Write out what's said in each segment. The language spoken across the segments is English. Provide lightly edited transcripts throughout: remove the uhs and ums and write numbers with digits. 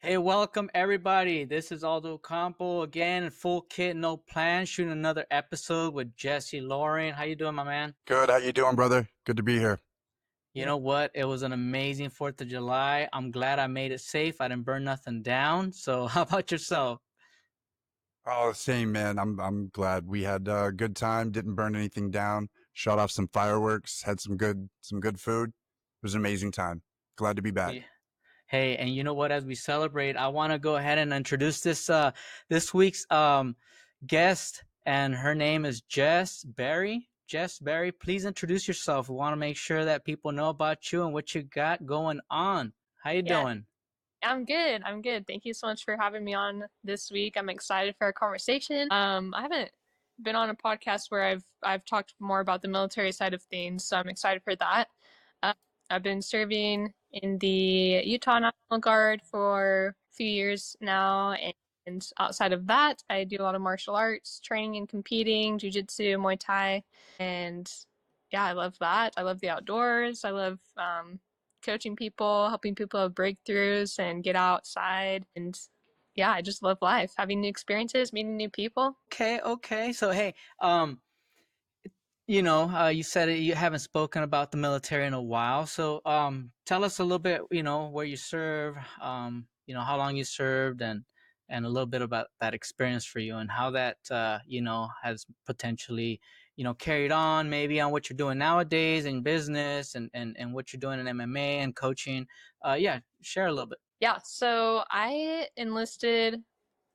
Hey, welcome everybody. This is Aldo Ocampo again, full kit, no plan, shooting another episode with Jesse Lauren. How you doing, my man? Good. How you doing, brother? Good to be here. You know what? It was an amazing 4th of July. I'm glad I made it safe. I didn't burn nothing down. So how about yourself? Oh, same man. I'm glad we had a good time. Didn't burn anything down. Shot off some fireworks. Had some good food. It was an amazing time. Glad to be back. Yeah. Hey, and you know what? As we celebrate, I want to go ahead and introduce this week's guest, and her name is Jess Berry. Jess Berry, please introduce yourself. We want to make sure that people know about you and what you got going on. How you Yeah, doing? I'm good. I'm good. Thank you so much for having me on this week. I'm excited for our conversation. I haven't been on a podcast where I've talked more about the military side of things, so I'm excited for that. Uh, I've been serving in the Utah National Guard for a few years now, and outside of that, I do a lot of martial arts training and competing, jiu-jitsu, Muay Thai, and yeah, I love that. I love the outdoors. I love coaching people, helping people have breakthroughs and get outside. And yeah, I just love life, having new experiences, meeting new people. Okay, okay. So hey, you said it, you haven't spoken about the military in a while. So tell us a little bit, where you serve, how long you served, and a little bit about that experience for you and how that has potentially carried on maybe on what you're doing nowadays in business and what you're doing in MMA and coaching. Yeah, share a little bit. Yeah, so I enlisted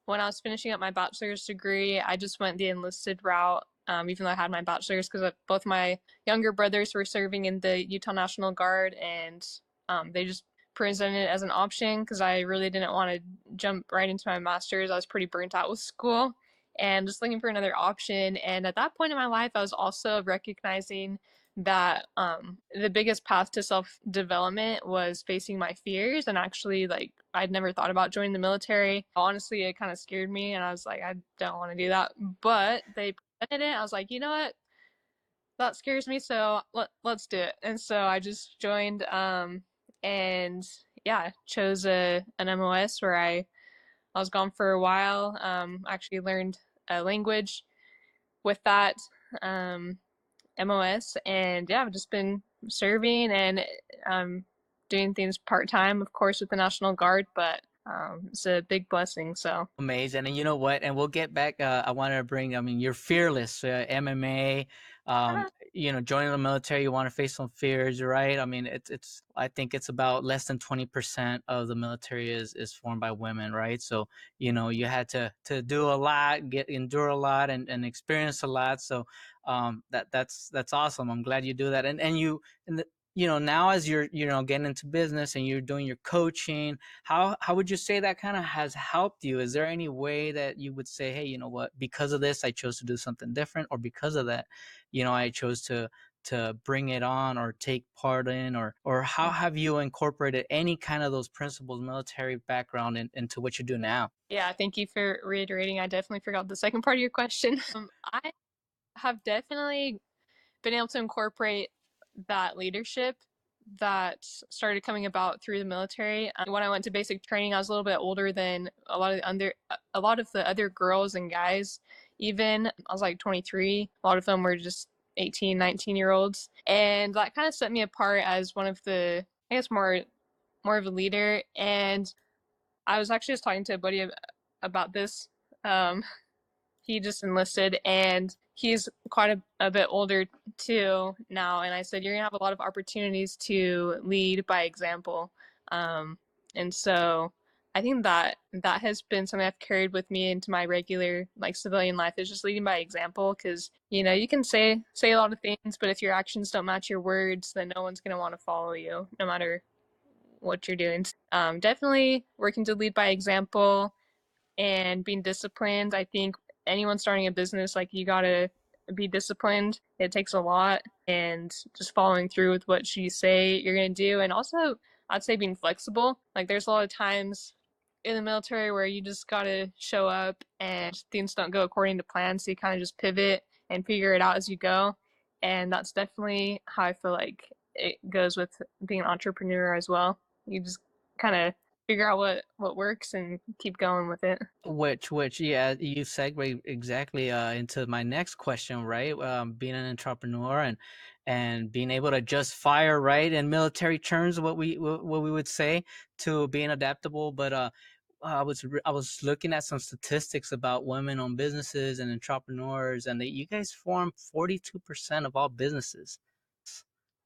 when I was finishing up my bachelor's degree. I just went the enlisted route, even though I had my bachelor's, because both my younger brothers were serving in the Utah National Guard, and they just presented it as an option because I really didn't want to jump right into my master's. I was pretty burnt out with school and just looking for another option. And at that point in my life, I was also recognizing that the biggest path to self development was facing my fears. And actually, like, I'd never thought about joining the military. Honestly, it kind of scared me, and I was like, I don't want to do that. But they presented it. I was like, you know what? That scares me, so let's do it. And so I just joined, and yeah, chose an MOS where I was gone for a while. Actually learned a language with that. Um, MOS, and yeah, I've just been serving and doing things part time, of course, with the National Guard, but it's a big blessing. So Amazing. And you know what? And we'll get back. I wanted to bring, I mean, you're fearless, MMA, joining the military, you want to face some fears, right? I mean, I think it's about less than 20% of the military is formed by women, right? So, you had to do a lot, endure a lot and experience a lot. So, that's awesome. I'm glad you do that. And now as you're, getting into business and you're doing your coaching, how would you say that kind of has helped you? Is there any way that you would say, hey, you know what, because of this I chose to do something different, or because of that, I chose to bring it on or take part in, or how have you incorporated any kind of those principles, military background, into what you do now? yeah, thank you for reiterating. I definitely forgot the second part of your question. I have definitely been able to incorporate that leadership that started coming about through the military. When I went to basic training, I was a little bit older than a lot of the other girls and guys. Even I was like 23. A lot of them were just 18, 19-year olds, and that kind of set me apart as one of the, I guess, more of a leader. And I was actually just talking to a buddy about this. Um, he just enlisted, and he's quite a bit older too now. And I said, you're gonna have a lot of opportunities to lead by example. Um, and so I think that has been something I've carried with me into my regular, like, civilian life, is just leading by example. Because you can say a lot of things, but if your actions don't match your words, then no one's gonna want to follow you, no matter what you're doing. Definitely working to lead by example and being disciplined. I think anyone starting a business, like, you gotta be disciplined. It takes a lot, and just following through with what you say you're gonna do. And also, I'd say being flexible. Like, there's a lot of times in the military where you just gotta show up and things don't go according to plan, so you kind of just pivot and figure it out as you go. And that's definitely how I feel like it goes with being an entrepreneur as well. You just kind of figure out what works and keep going with it. Which, yeah, you segue exactly into my next question, right? Being an entrepreneur and being able to just fire, right, in military terms, what we would say, to being adaptable. But I was looking at some statistics about women-owned businesses and entrepreneurs, and that you guys form 42% of all businesses.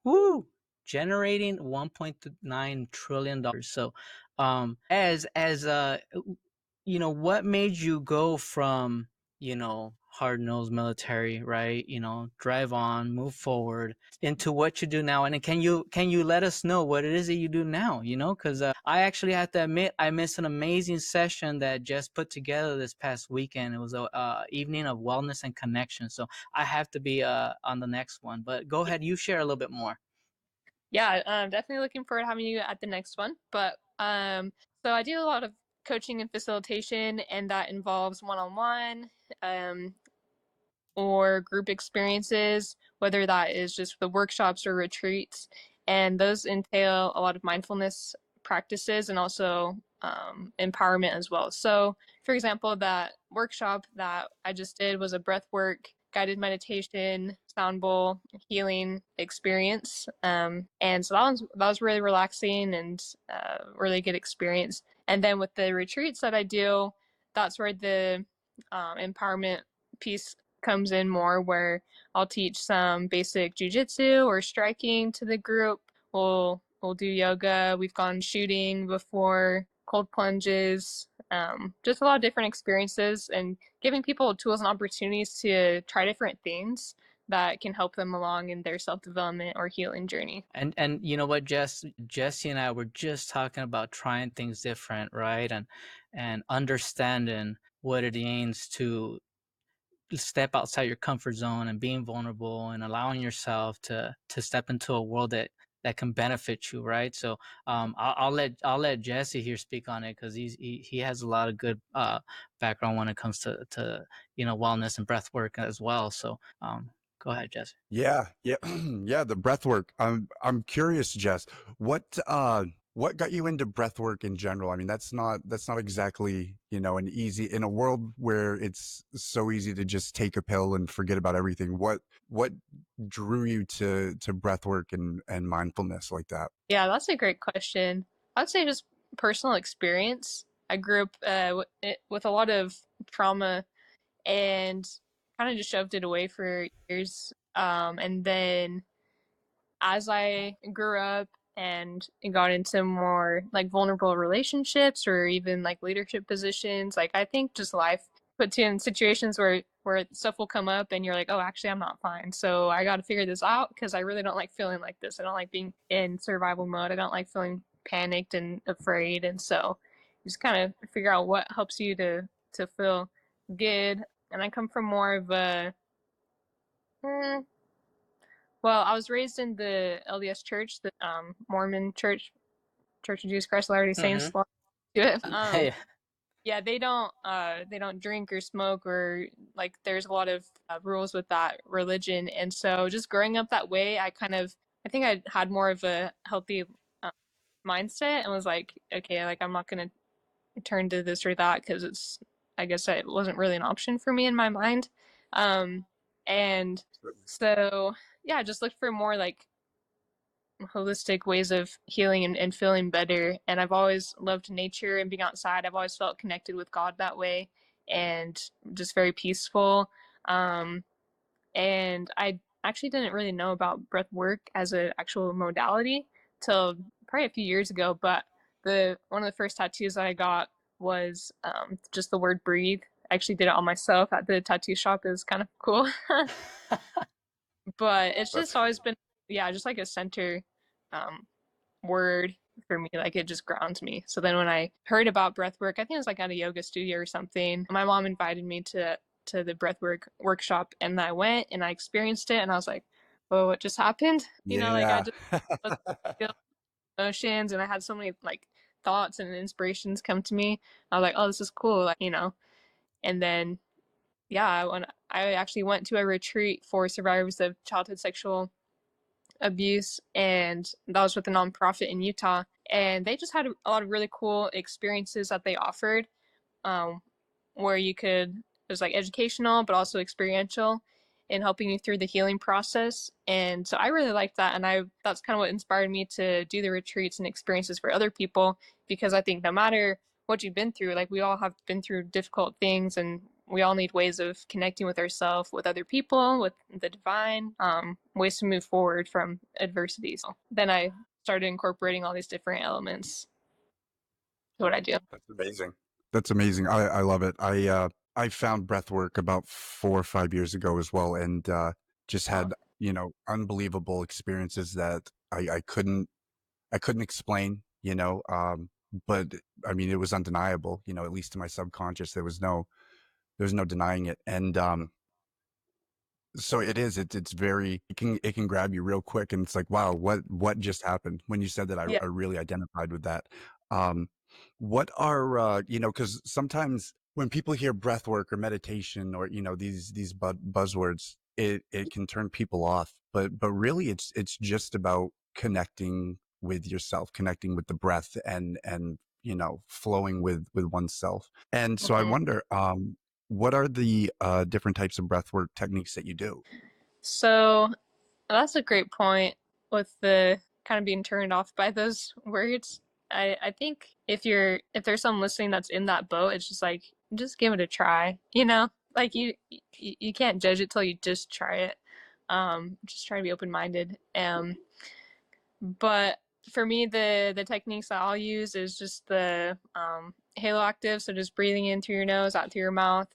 Woo! Generating $1.9 trillion. So, as what made you go from, hard-nosed military, right? Drive on, move forward into what you do now. And then can you let us know what it is that you do now? Because I actually have to admit I missed an amazing session that Jess put together this past weekend. It was a evening of wellness and connection. So I have to be on the next one. But go ahead, you share a little bit more. Yeah, I'm definitely looking forward to having you at the next one. But so I do a lot of coaching and facilitation, and that involves one-on-one, or group experiences, whether that is just the workshops or retreats. And those entail a lot of mindfulness practices and also empowerment as well. So, for example, that workshop that I just did was a breathwork, guided meditation, sound bowl, healing experience. And so that was really relaxing and really good experience. And then with the retreats that I do, that's where the empowerment piece comes in more, where I'll teach some basic jujitsu or striking to the group. We'll do yoga. We've gone shooting before, cold plunges, just a lot of different experiences, and giving people tools and opportunities to try different things that can help them along in their self-development or healing journey. And you know what, Jesse and I were just talking about trying things different, right? And understanding what it means to step outside your comfort zone and being vulnerable and allowing yourself to step into a world that can benefit you, right? So I'll let Jesse here speak on it, because he has a lot of good background when it comes to wellness and breath work as well. So go ahead, Jesse. Yeah, yeah, yeah. The breath work. I'm curious, Jess. What got you into breath work in general? I mean, that's not exactly, an easy, in a world where it's so easy to just take a pill and forget about everything. What drew you to breath work and mindfulness like that? Yeah, that's a great question. I'd say just personal experience. I grew up with a lot of trauma and kind of just shoved it away for years. And then as I grew up and got into more like vulnerable relationships or even like leadership positions, like I think just life puts you in situations where stuff will come up and you're like, oh, actually, I'm not fine. So I got to figure this out because I really don't like feeling like this. I don't like being in survival mode. I don't like feeling panicked and afraid. And so you just kind of figure out what helps you to feel good. And I come from more of a well, I was raised in the LDS church, the Mormon church, Church of Jesus Christ of Latter-day Mm-hmm. Saints. To it. Hey. Yeah, they don't drink or smoke, or like there's a lot of rules with that religion. And so just growing up that way, I think I had more of a healthy uh, mindset and was like, okay, like I'm not gonna turn to this or that because I guess it wasn't really an option for me in my mind. And so yeah, just look for more like holistic ways of healing and feeling better. And I've always loved nature and being outside. I've always felt connected with God that way and just very peaceful. Um, and I actually didn't really know about breath work as an actual modality till probably a few years ago. But the one of the first tattoos that I got was just the word breathe. I actually did it on myself at the tattoo shop. It was kind of cool. But it's just That's always been, yeah, just like a center um, word for me. Like it just grounds me. So then when I heard about breath work, I think it was like at a yoga studio or something. My mom invited me to the breathwork workshop, and I went and I experienced it, and I was like, "Oh, what just happened?" Like I yeah. just was feeling emotions, and I had so many like thoughts and inspirations come to me. I was like, "Oh, this is cool," and then yeah, when I actually went to a retreat for survivors of childhood sexual abuse, and that was with a nonprofit in Utah. and they just had a lot of really cool experiences that they offered, um, where you could, it was like educational but also experiential in helping you through the healing process. And so I really liked that, and I that's kind of what inspired me to do the retreats and experiences for other people, because I think no matter what you've been through, like we all have been through difficult things, and we all need ways of connecting with ourselves, with other people, with the divine, ways to move forward from adversity. So then I started incorporating all these different elements to what I do. That's amazing. That's amazing. I love it. I found breath work about 4 or 5 years ago as well, and just Wow. had, unbelievable experiences that I couldn't explain, but I mean it was undeniable, at least to my subconscious. There was no denying it. And so it's very, it can grab you real quick, and it's like, wow, what just happened? When you said that, I, Yeah. I really identified with that. Um, what are because sometimes when people hear breath work or meditation, or these buzzwords, it can turn people off. But really, it's just about connecting with yourself, connecting with the breath, and flowing with oneself. And so I Mhm. wonder, what are the different types of breathwork techniques that you do? So that's a great point with the kind of being turned off by those words. I think if there's someone listening that's in that boat, it's just like just give it a try. Like you can't judge it till you just try it. Just try to be open minded. But for me, the techniques that I'll use is just the halo active, so just breathing in through your nose, out through your mouth.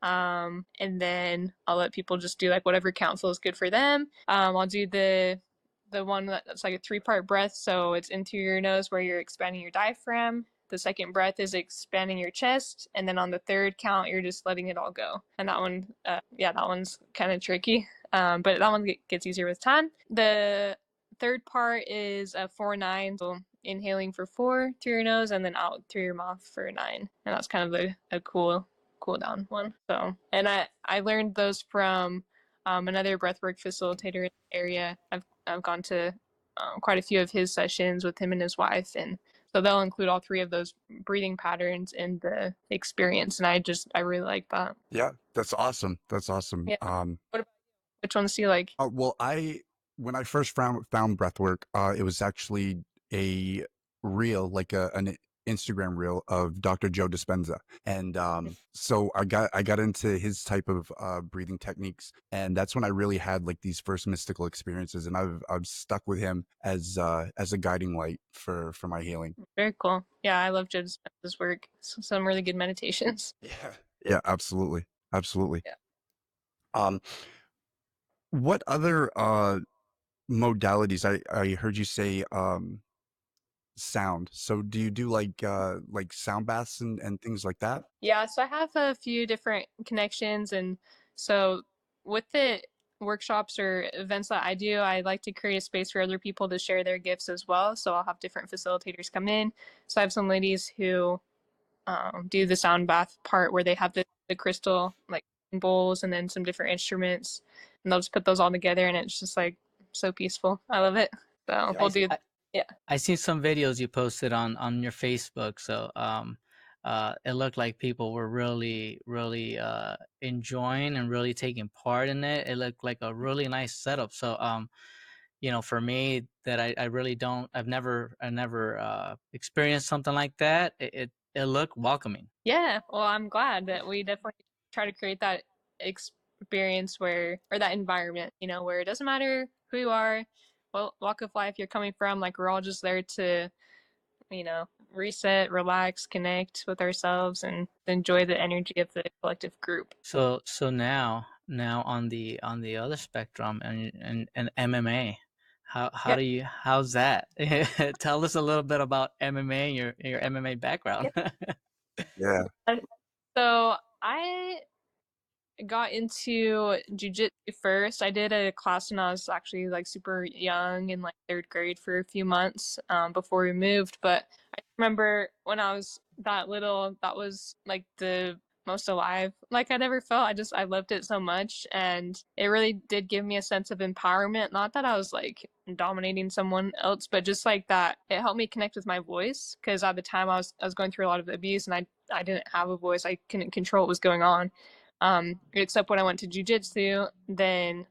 And then I'll let people just do like whatever counsel is good for them. I'll do the one that's like a three-part breath, so it's in through your nose where you're expanding your diaphragm. The second breath is expanding your chest, and then on the third count, you're just letting it all go. And that one, yeah, that one's kind of tricky, but that one gets easier with time. The third part is a 4-9, so inhaling for 4 through your nose and then out through your mouth for 9, and that's kind of a cool down one. So, and I learned those from another breathwork facilitator in the area. I've gone to quite a few of his sessions with him and his wife, and so they'll include all three of those breathing patterns in the experience, and I really like that. Yeah, that's awesome. That's awesome. Yeah. What about, which ones do you like? Well, when I first found breathwork, it was actually a reel, like an Instagram reel of Dr. Joe Dispenza, and so I got into his type of breathing techniques, and that's when I really had like these first mystical experiences, and I've stuck with him as a guiding light for my healing. Very cool. Yeah, I love Joe Dispenza's work. Some really good meditations. Yeah, yeah, absolutely, absolutely. Yeah. Um, what other modalities? I heard you say sound. So do you do like sound baths and things like that? Yeah, so I have a few different connections, and so with the workshops or events that I do, I like to create a space for other people to share their gifts as well. So I'll have different facilitators come in. So I have some ladies who do the sound bath part where they have the crystal like bowls and then some different instruments, and they'll just put those all together, and it's just like so peaceful. I love it. So Yeah. we'll do, yeah. I seen some videos you posted on your Facebook, so it looked like people were really enjoying and really taking part in it. It looked like a really nice setup. So for me that I really don't, I've never experienced something like that. It looked welcoming. Yeah, well, I'm glad that we definitely try to create that experience where, or that environment, where it doesn't matter who you are, what walk of life you're coming from, like we're all just there to, reset, relax, connect with ourselves, and enjoy the energy of the collective group. So now on the other spectrum and MMA, how Yeah. do you how's that? Tell us a little bit about MMA and your MMA background. Yeah. So I got into jujitsu first. I did a class when I was actually like super young in like third grade for a few months before we moved. But I remember when I was that little, that was like most alive like I'd ever felt. I loved it so much, and it really did give me a sense of empowerment. Not that I was like dominating someone else, but just like that it helped me connect with my voice, because at the time I was going through a lot of abuse, and I didn't have a voice. I couldn't control what was going on. Except when I went to jujitsu, then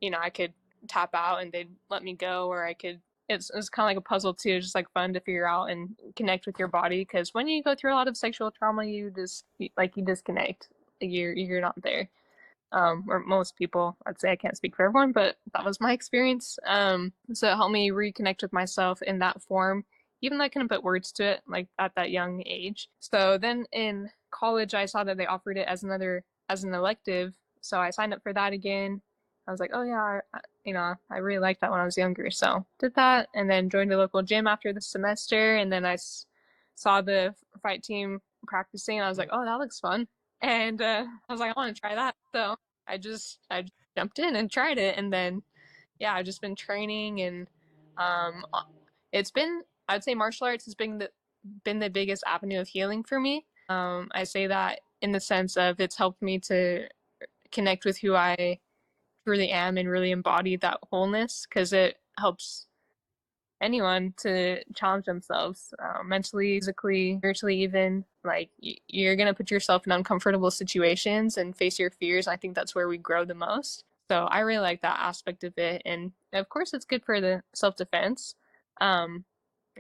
I could tap out and they'd let me go, or I could. It's kind of like a puzzle too. It's just like fun to figure out and connect with your body, because when you go through a lot of sexual trauma, you just like you disconnect. You're not there. Or most people. I'd say I can't speak for everyone, but that was my experience. So it helped me reconnect with myself in that form, even though I couldn't put words to it, like at that young age. So then in college, I saw that they offered it as an elective, so I signed up for that again. I was like, oh yeah, I really liked that when I was younger, so did that, and then joined a local gym after the semester, and then I saw the fight team practicing, and I was like, oh, that looks fun. And I was like, I want to try that. So I just jumped in and tried it, and then yeah, I've just been training, and um, it's been, I'd say martial arts has been the biggest avenue of healing for me. I say that in the sense of it's helped me to connect with who I truly am and really embody that wholeness, because it helps anyone to challenge themselves, mentally, physically, spiritually, even. Like you're gonna put yourself in uncomfortable situations and face your fears. I think that's where we grow the most. So I really like that aspect of it, and of course, it's good for the self defense. Um,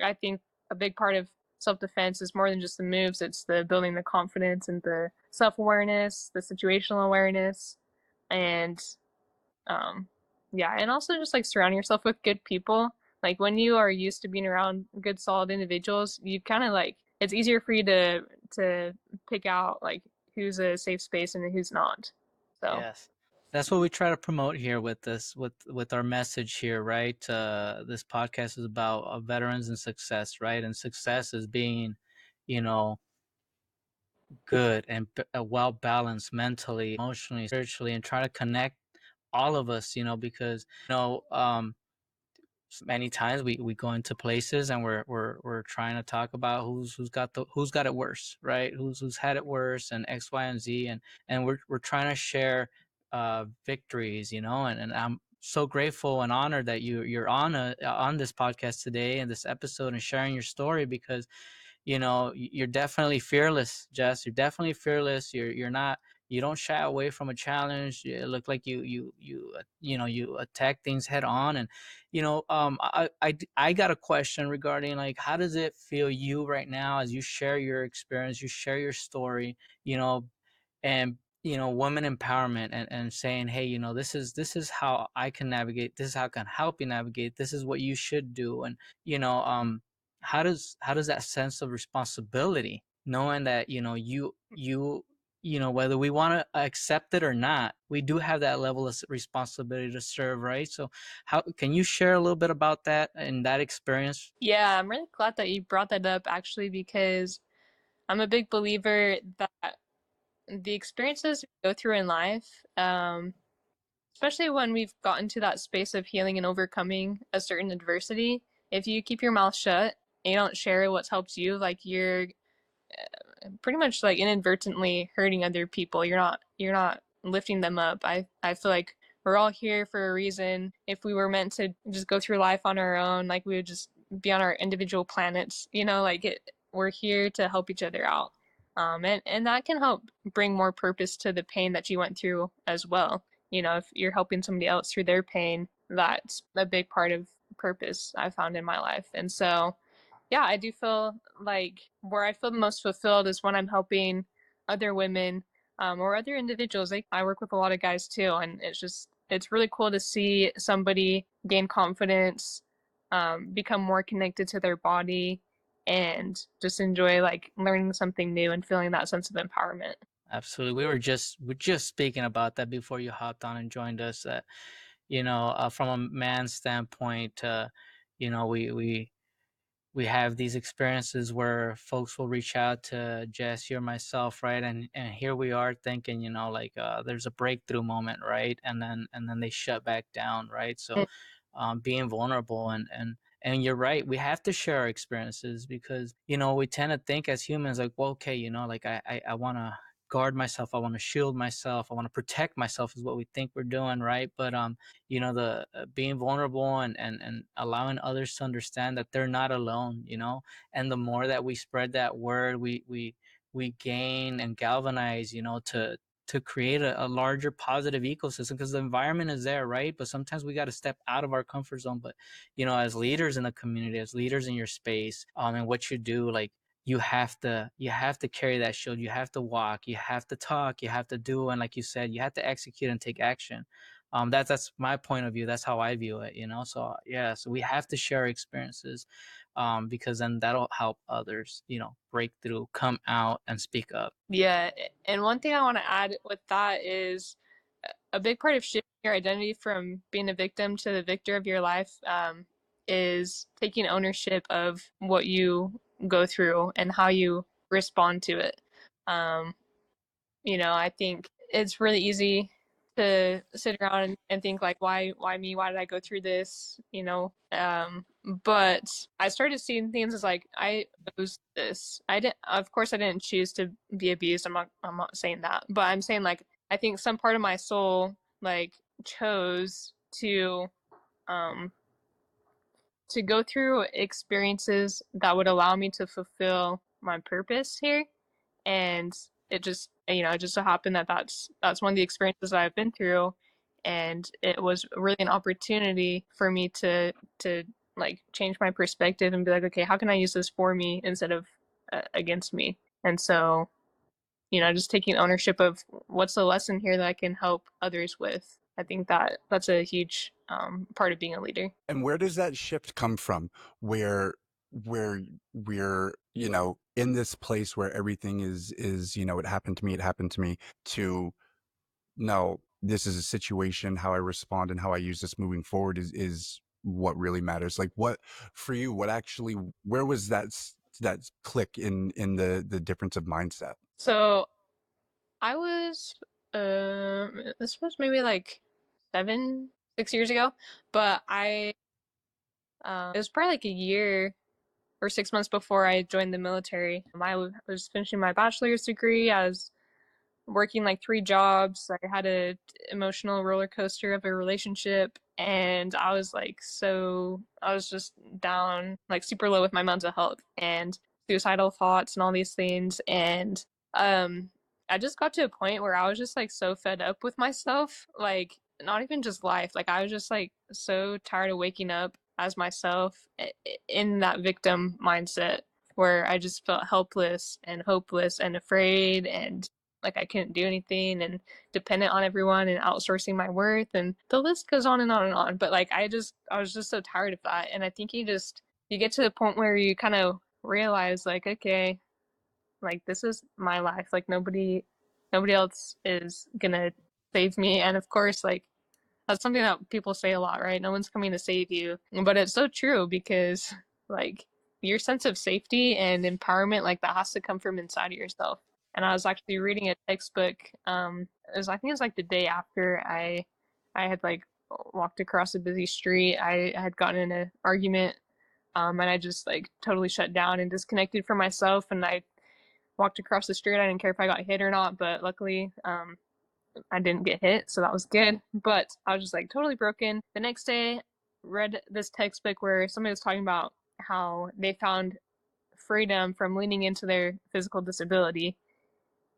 I think a big part of self defense is more than just the moves. It's the building the confidence and the self awareness, the situational awareness, and um, yeah, and also just like surrounding yourself with good people. Like when you are used to being around good, solid individuals, you kind of like it's easier for you to pick out like who's a safe space and who's not. So Yes. That's what we try to promote here with this with our message here, right? This podcast is about veterans and success, right? And success is being, you know, good and well balanced mentally, emotionally, spiritually, and try to connect all of us, because many times we go into places and we're trying to talk about who's got it worse, right? Who's had it worse, and X, Y, and Z, and we're trying to share victories, and I'm so grateful and honored that you're on this podcast today and this episode and sharing your story, because you're definitely fearless, Jess. You're definitely fearless. You're not. You don't shy away from a challenge. It look like you attack things head on. And I got a question regarding, like, how does it feel you right now as you share your experience, you share your story, you know, and women empowerment, and saying, hey, this is how I can navigate, this is how I can help you navigate, this is what you should do. And you know how does that sense of responsibility, knowing that whether we want to accept it or not, we do have that level of responsibility to serve, right? So how can you share a little bit about that and that experience? yeah, I'm really glad that you brought that up actually, because I'm a big believer that the experiences we go through in life, especially when we've gotten to that space of healing and overcoming a certain adversity, if you keep your mouth shut and you don't share what's helped you, like you're pretty much like inadvertently hurting other people. You're not lifting them up. I feel like we're all here for a reason. If we were meant to just go through life on our own, like we would just be on our individual planets, like we're here to help each other out. And that can help bring more purpose to the pain that you went through as well. If you're helping somebody else through their pain, that's a big part of purpose I found in my life. And so yeah, I do feel like where I feel the most fulfilled is when I'm helping other women, or other individuals. Like I work with a lot of guys too, and it's really cool to see somebody gain confidence, become more connected to their body, and just enjoy like learning something new and feeling that sense of empowerment. Absolutely. We're just speaking about that before you hopped on and joined us, that from a man's standpoint, we have these experiences where folks will reach out to Jesse or myself, right? And here we are thinking, like, there's a breakthrough moment, right? And then they shut back down, right? So being vulnerable, and you're right, we have to share our experiences, because we tend to think as humans, like, well, okay, like I want to guard myself, I want to shield myself, I want to protect myself is what we think we're doing, right? But the being vulnerable and allowing others to understand that they're not alone, and the more that we spread that word, we gain and galvanize, to create a larger positive ecosystem, because the environment is there, right? But sometimes we got to step out of our comfort zone. But as leaders in the community, as leaders in your space, and what you do, like, you have to carry that shield. You have to walk, you have to talk, you have to do, and like you said, you have to execute and take action. That's my point of view. That's how I view it. So yeah, so we have to share experiences, because then that'll help others, break through, come out, and speak up. Yeah, and one thing I want to add with that is a big part of shifting your identity from being a victim to the victor of your life, is taking ownership of what you go through and how you respond to it. Um, I think it's really easy to sit around and think like, why me? Why did I go through this? But I started seeing things as like, I chose this. Of course, I didn't choose to be abused. I'm not saying that, but I'm saying like, I think some part of my soul like chose um, to go through experiences that would allow me to fulfill my purpose here. And it just so happened that that's one of the experiences that I've been through, and it was really an opportunity for me to like change my perspective and be like, okay, how can I use this for me instead of against me? And so, just taking ownership of what's the lesson here that I can help others with. I think that's a huge part of being a leader. And where does that shift come from? Where we're, in this place where everything is, it happened to me, to no, this is a situation, how I respond and how I use this moving forward is what really matters. Like, what for you, what actually, where was that click in the difference of mindset? So I was, this was maybe like 6 years ago, but it was probably like a year or 6 months before I joined the military. I was finishing my bachelor's degree. I was working like 3 jobs. I had a emotional roller coaster of a relationship, and I was just down, like super low with my mental health and suicidal thoughts and all these things. And um I just got to a point where I was just like so fed up with myself, like not even just life. Like I was just like so tired of waking up as myself in that victim mindset where I just felt helpless and hopeless and afraid and like I couldn't do anything and dependent on everyone and outsourcing my worth, and the list goes on and on and on. But like I was just so tired of that. And I think you get to the point where you kind of realize like, okay, like this is my life. Like nobody else is gonna save me. And of course, like that's something that people say a lot, right? No one's coming to save you. But it's so true because like your sense of safety and empowerment, like that has to come from inside of yourself. And I was actually reading a textbook. I think it was like the day after I had like walked across a busy street. I had gotten in an argument, and I just like totally shut down and disconnected from myself. And I walked across the street. I didn't care if I got hit or not, but luckily, I didn't get hit, so that was good. But I was just like totally broken. The next day, read this textbook where somebody was talking about how they found freedom from leaning into their physical disability.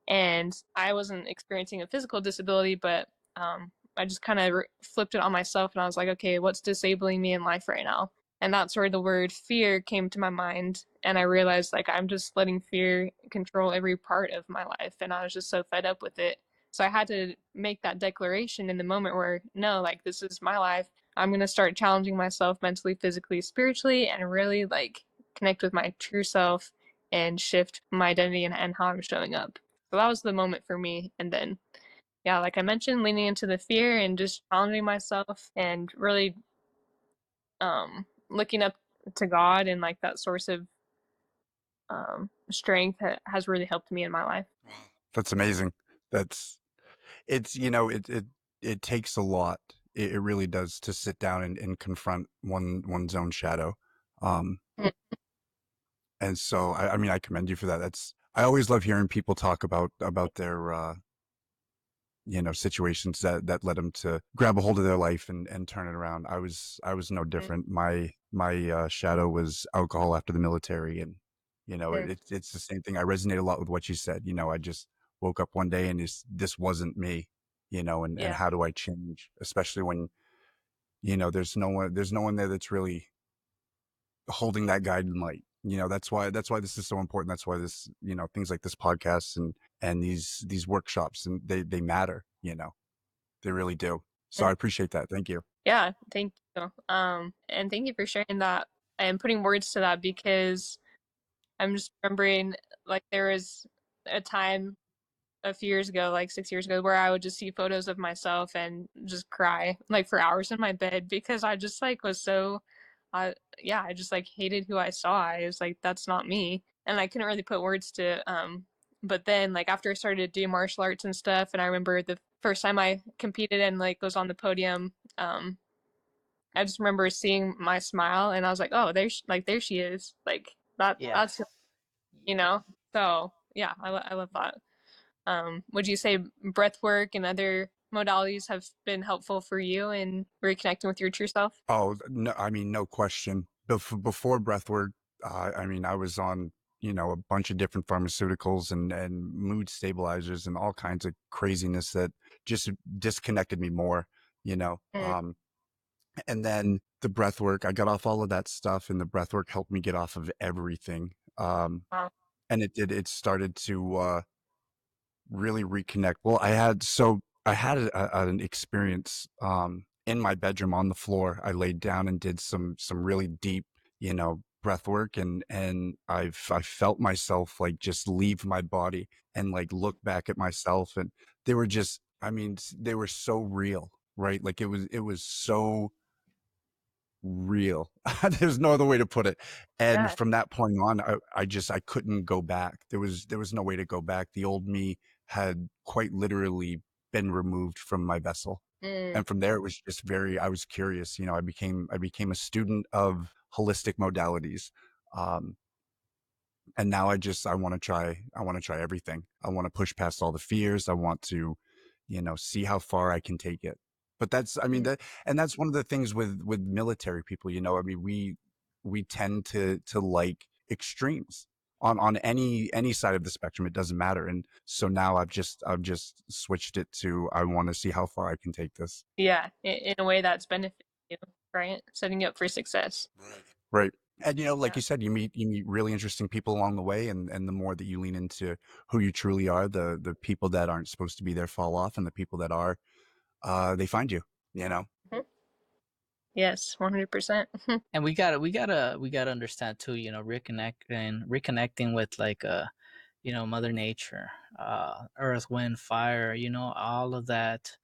And I wasn't experiencing a physical disability, but I just kind of flipped it on myself and I was like, okay, what's disabling me in life right now? And that's where the word fear came to my mind. And I realized like I'm just letting fear control every part of my life. And I was just so fed up with it. So I had to make that declaration in the moment where, no, like this is my life. I'm going to start challenging myself mentally, physically, spiritually, and really like connect with my true self and shift my identity and how I'm showing up. So that was the moment for me. And then, yeah, like I mentioned, leaning into the fear and just challenging myself and really looking up to God and like that source of strength has really helped me in my life. That's amazing. That's it's it takes a lot. It really does, to sit down and confront one's own shadow. Um, Mm. and so I mean, I commend you for that. I always love hearing people talk about their situations that led them to grab a hold of their life and turn it around. I was no Mm, different. My shadow was alcohol after the military, and mm, it's the same thing. I resonate a lot with what you said. I just woke up one day and this wasn't me. And yeah. how do I change, especially when there's no one there that's really holding that guiding light. That's why this is so important. That's why this, things like this podcast and these workshops, and they matter. They really do. So I Mm, appreciate that. Thank you. yeah, thank you. And thank you for sharing that and putting words to that because I'm just remembering like there was a time a few years ago, like 6 years ago, where I would just see photos of myself and just cry like for hours in my bed because I just like was so, yeah, I just like hated who I saw. I was like, that's not me, and I couldn't really put words to. But then like after I started to do martial arts and stuff, and I remember the first time I competed and like was on the podium, I just remember seeing my smile, and I was like, oh, there she is, like that's Yes. you know. So yeah, I love that. Would you say breath work and other modalities have been helpful for you in reconnecting with your true self? Oh, no, I mean, no question. Before breathwork, I mean, I was on, a bunch of different pharmaceuticals and mood stabilizers and all kinds of craziness that just disconnected me more, you know. Mm, Um, and then the breath work, I got off all of that stuff, and the breath work helped me get off of everything. wow. And it started to really reconnect. Well, I had an experience in my bedroom on the floor. I laid down and did some really deep, breath work, and I felt myself like just leave my body and like look back at myself, and they were just, I mean, they were so real, right? Like it was so real. There's no other way to put it. And Yeah. from that point on, I couldn't go back. There was no way to go back. The old me had quite literally been removed from my vessel. Mm, And from there it was just I was curious. I became a student of holistic modalities. Um, and now I want to try everything. I want to push past all the fears. I want to, see how far I can take it. But that's, I mean, mm, that's one of the things with military people. I mean, we tend to like extremes on any side of the spectrum. It doesn't matter. And so now I've just switched it to, I want to see how far I can take this. yeah, in a way that's benefiting you, right? Setting you up for success. Right. Right. And like Yeah. you said, you meet really interesting people along the way, and the more that you lean into who you truly are, the people that aren't supposed to be there fall off, and the people that are, they find you. You know. Mhm. Yes, 100%. And we gotta understand too, reconnecting with like Mother Nature, earth, wind, fire, all of that,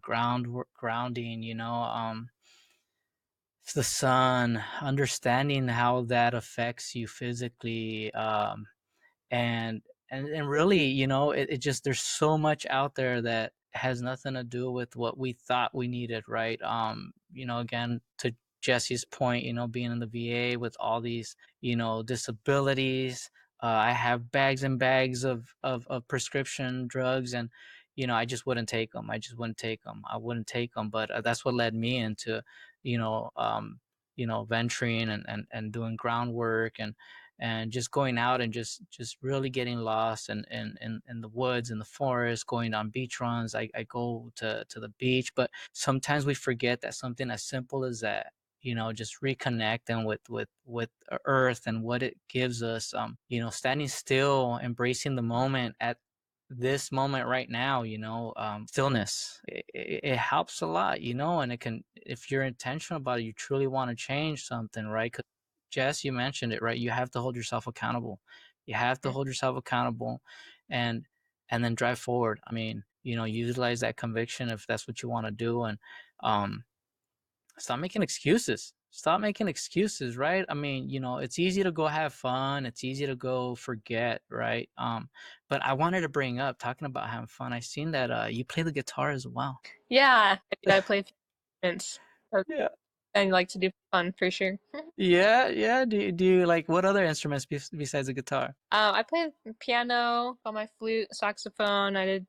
grounding, the sun, understanding how that affects you physically, and and really, it just there's so much out there that has nothing to do with what we thought we needed, right? Again, to Jesse's point, being in the VA with all these, disabilities. I have bags and bags of prescription drugs, and I just wouldn't take them. I just wouldn't take them. I wouldn't take them. But that's what led me into, you know um venturing and doing groundwork, and just going out and just really getting lost in the woods, in the forest, going on beach runs. I go to the beach, but sometimes we forget that something as simple as that, just reconnecting with earth and what it gives us, standing still, embracing the moment at this moment right now, stillness, it helps a lot, and it can, if you're intentional about it, you truly want to change something, right? Jess, you mentioned it, right? You have to hold yourself accountable. You have to Mm, hold yourself accountable, and then drive forward. I mean, utilize that conviction if that's what you want to do, and um, stop making excuses. Stop making excuses, right? I mean, it's easy to go have fun. It's easy to go forget, right? But I wanted to bring up talking about having fun. I seen that you play the guitar as well. yeah, I play a few instruments. Yeah. I like to do fun for sure. Yeah, yeah. Do you like what other instruments besides the guitar? I played piano, got my flute, saxophone. I did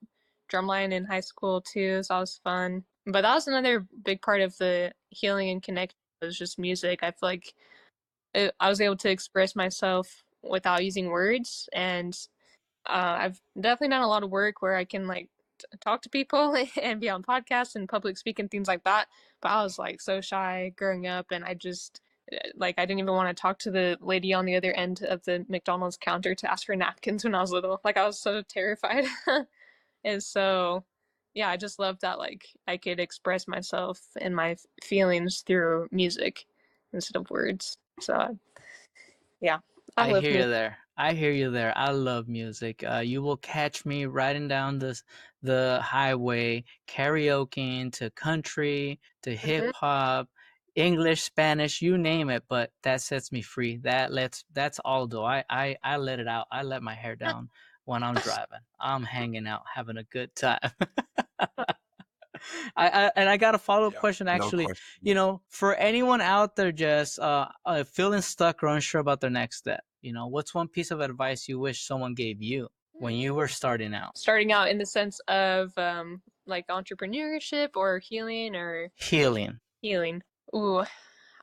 drumline in high school too, so that was fun. But that was another big part of the healing and connection was just music. I feel like I was able to express myself without using words, and I've definitely done a lot of work where I can like talk to people and be on podcasts and public speak and things like that. But I was like so shy growing up, and I just like I didn't even want to talk to the lady on the other end of the McDonald's counter to ask for napkins when I was little. Like I was so terrified, and so yeah, I just loved that like I could express myself and my feelings through music instead of words. So yeah, I I love hear you music. there. I hear you there. I love music. You will catch me riding down the highway, karaokeing to country, to hip Mhm. hop, English, Spanish, you name it. But that sets me free. That's Aldo. I let it out. I let my hair down when I'm driving. I'm hanging out, having a good time. And I got a follow-up Yeah, question no actually. question. For anyone out there just feeling stuck or unsure about their next step, what's one piece of advice you wish someone gave you when you were starting out? Starting out in the sense of like entrepreneurship or healing or Healing. healing. Ooh,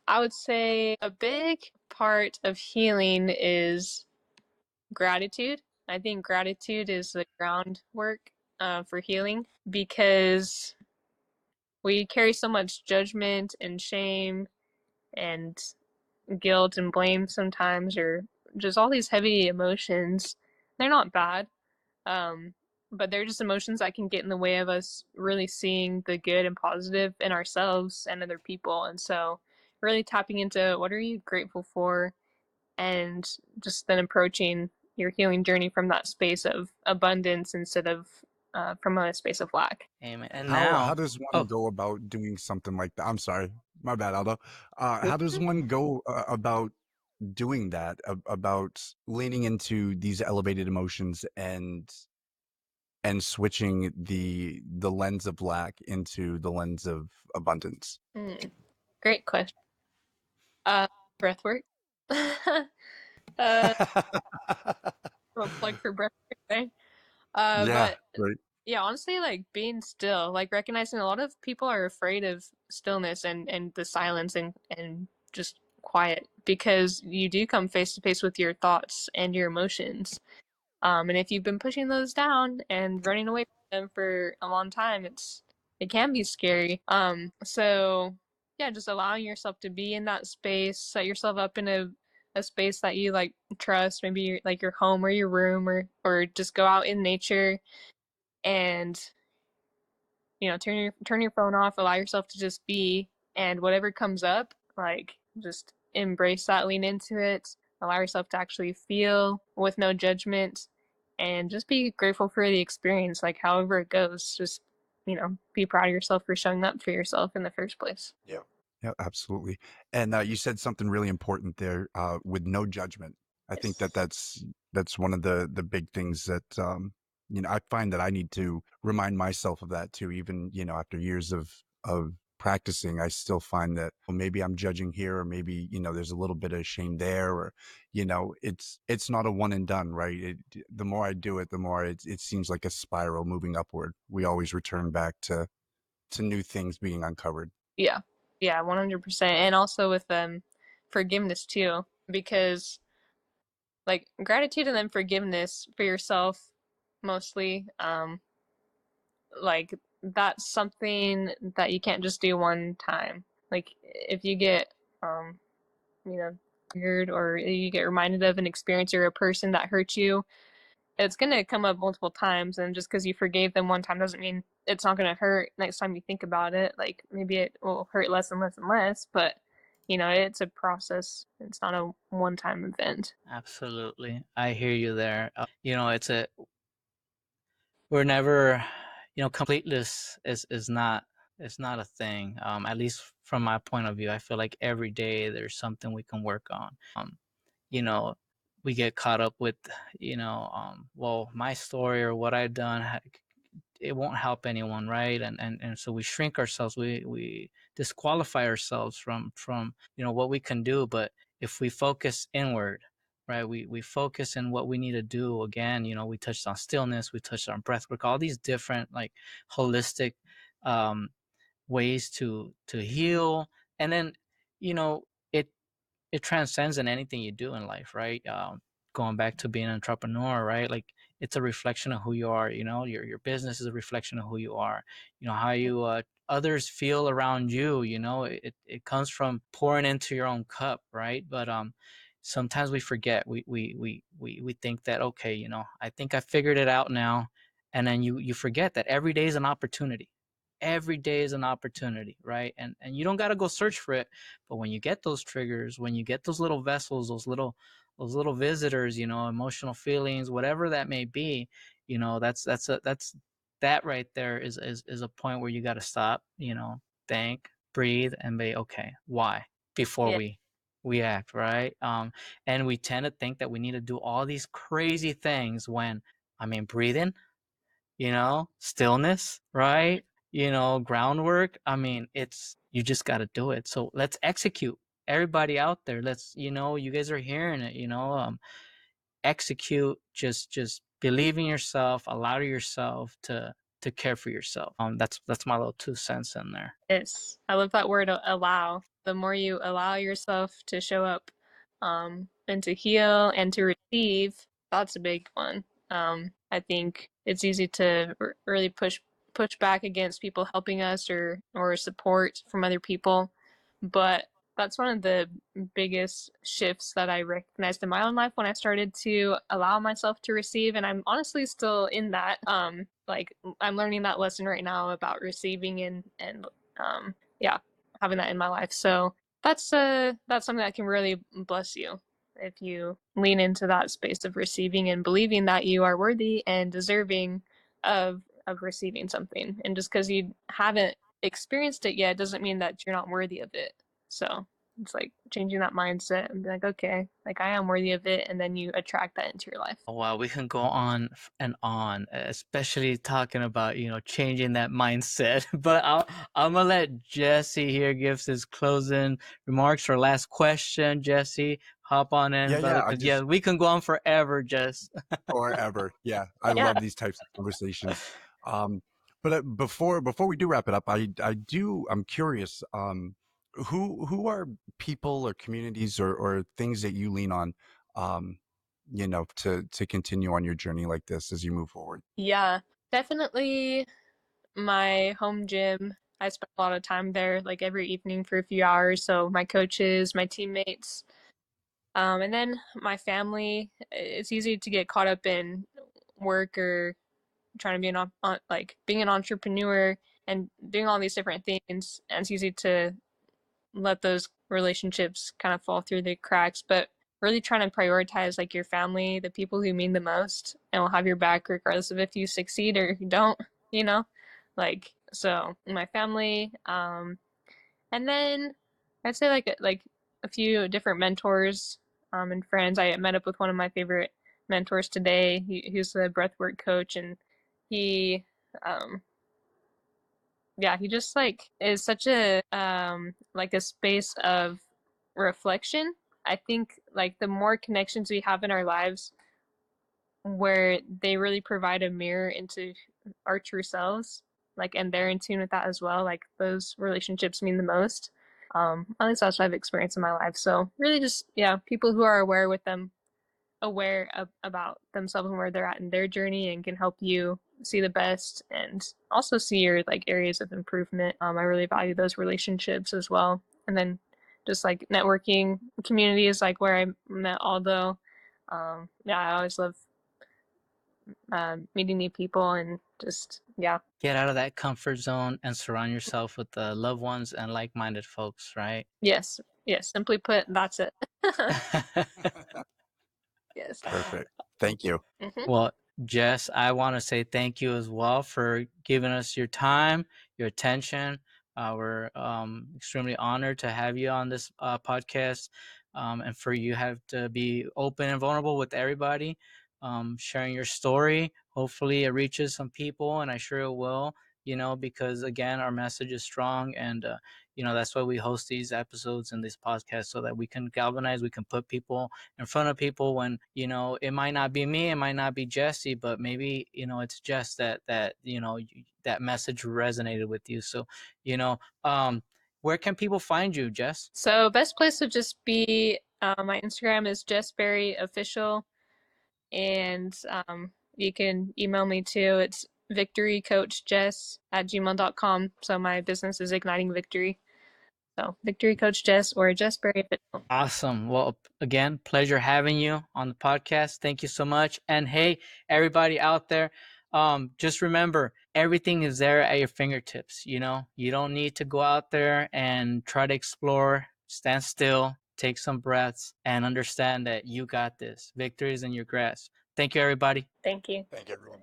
I would say a big part of healing is gratitude. I think gratitude is the groundwork for healing because we carry so much judgment and shame and guilt and blame sometimes, or just all these heavy emotions. They're not bad, um, but they're just emotions that can get in the way of us really seeing the good and positive in ourselves and other people. And so, really tapping into what are you grateful for, and just then approaching your healing journey from that space of abundance instead of from a space of lack. Amen. And How now, does one oh, go about doing something like that? I'm sorry, my bad, Aldo. How does one go about doing that? About leaning into these elevated emotions and switching the lens of lack into the lens of abundance? Mm, great question. Uh, breath work. uh, a plug for breath work, right? Yeah, But right. yeah, honestly, like being still, like recognizing a lot of people are afraid of stillness and the silence and just quiet because you do come face to face with your thoughts and your emotions. And if you've been pushing those down and running away from them for a long time, it can be scary. So yeah, just allowing yourself to be in that space, set yourself up in a space that you like trust, maybe like your home or your room or just go out in nature and turn your phone off, allow yourself to just be, and whatever comes up, like just embrace that, lean into it, allow yourself to actually feel with no judgment, and just be grateful for the experience, like however it goes. Just be proud of yourself for showing up for yourself in the first place. Yeah. Yeah, absolutely. And you said something really important there, with no judgment. I think Yes. that's one of the big things that I find that I need to remind myself of that too. Even after years of practicing, I still find that, well, maybe I'm judging here, or maybe there's a little bit of shame there, or it's not a one and done, right? The more I do it, the more it seems like a spiral moving upward. We always return back to new things being uncovered. Yeah, yeah, 100%. And also with forgiveness too, because like gratitude and then forgiveness for yourself mostly. Like that's something that you can't just do one time. Like if you get you know triggered or you get reminded of an experience or a person that hurt you, it's going to come up multiple times, and just because you forgave them one time doesn't mean it's not going to hurt next time you think about it. Like maybe it will hurt less and less and less, but it's a process. It's not a one-time event. absolutely. I hear you there. It's a we're never, completeness is not a thing. At least from my point of view, I feel like every day there's something we can work on. You know, we get caught up with, well, my story or what I've done it won't help anyone, right? And so we shrink ourselves, we disqualify ourselves from what we can do. But if we focus inward, right, we focus in what we need to do. Again, we touched on stillness, we touched on breath work, all these different like holistic um ways to heal. And then it it transcends in anything you do in life, right? Going back to being an entrepreneur, right? Like it's a reflection of who you are. Your business is a reflection of who you are. How you others feel around you. It comes from pouring into your own cup, right? But sometimes we forget. We think that, okay, I think I figured it out now, and then you forget that every day is an opportunity. Every day is an opportunity, right? And you don't got to go search for it. But when you get those triggers, when you get those little vessels, those little visitors, emotional feelings, whatever that may be, that's that right there is a point where you got to stop, think, breathe, and be okay. Why? Before Yeah. we act, right? And we tend to think that we need to do all these crazy things when, I mean, breathing, stillness, right? Groundwork. I mean, you just got to do it. So let's execute. Everybody out there, let's, you guys are hearing it, execute, just believe in yourself, allow yourself to care for yourself. That's my little 2 cents in there. Yes, I love that word allow. The more you allow yourself to show up, and to heal and to receive, that's a big one. I think it's easy to really push back against people helping us or support from other people, but that's one of the biggest shifts that I recognized in my own life when I started to allow myself to receive, and I'm honestly still in that. Like I'm learning that lesson right now about receiving and yeah, having that in my life. So that's something that can really bless you if you lean into that space of receiving and believing that you are worthy and deserving of receiving something. And just because you haven't experienced it yet doesn't mean that you're not worthy of it. So it's like changing that mindset and be like, okay, like I am worthy of it, and then you attract that into your life. Oh, wow, we can go on and on, especially talking about, changing that mindset. But I'm gonna let Jesse here give his closing remarks or last question. Jesse, hop on in, Yeah, brother, yeah. I because yeah, just we can go on forever, Jess. forever. Yeah, I Yeah. love these types of conversations. Um, but before we do wrap it up, I'm curious. Who are people or communities or things that you lean on, um, to continue on your journey like this as you move forward? Yeah. Definitely my home gym. I spend a lot of time there, like every evening for a few hours. So my coaches, my teammates, and then my family. It's easy to get caught up in work or trying to be like being an entrepreneur and doing all these different things. And it's easy to let those relationships kind of fall through the cracks. But really trying to prioritize like your family, the people who mean the most, and will have your back regardless of if you succeed or if you don't. You know, like so my family, and then I'd say like a few different mentors, and friends. I met up with one of my favorite mentors today. He's a breathwork coach, and he um yeah, he just like is such a like a space of reflection. I think like the more connections we have in our lives where they really provide a mirror into our true selves, like, and they're in tune with that as well, like those relationships mean the most. At least that's what I've experienced in my life. So really just yeah, people who are aware of, about themselves and where they're at in their journey and can help you see the best and also see your like areas of improvement. I really value those relationships as well. And then just like networking communities like where I met Aldo. Yeah, I always love meeting new people and just yeah. Get out of that comfort zone and surround yourself with the loved ones and like-minded folks, right? Yes, yes. Simply put, that's it. Yes. Perfect. Thank you. Hmm. Well, Jess, I want to say thank you as well for giving us your time, your attention. We're extremely honored to have you on this podcast, and for you have to be open and vulnerable with everybody. sharing your story. Hopefully it reaches some people, and I sure it will, because again, our message is strong. And that's why we host these episodes and these podcasts, so that we can galvanize, we can put people in front of people when, it might not be me, it might not be Jesse, but maybe, it's just that message resonated with you. So, you know where can people find you, Jess? So best place would just be my Instagram is Jess Berry official, and you can email me too. It's victorycoachjess@gmail.com. So my business is Igniting Victory. So Victory Coach Jess or Jess Berry official. Awesome. Well, again, pleasure having you on the podcast. Thank you so much. And hey, everybody out there, just remember, everything is there at your fingertips. You don't need to go out there and try to explore. Stand still, take some breaths, and understand that you got this. Victory is in your grasp. Thank you, everybody. Thank you. Thank you, everyone.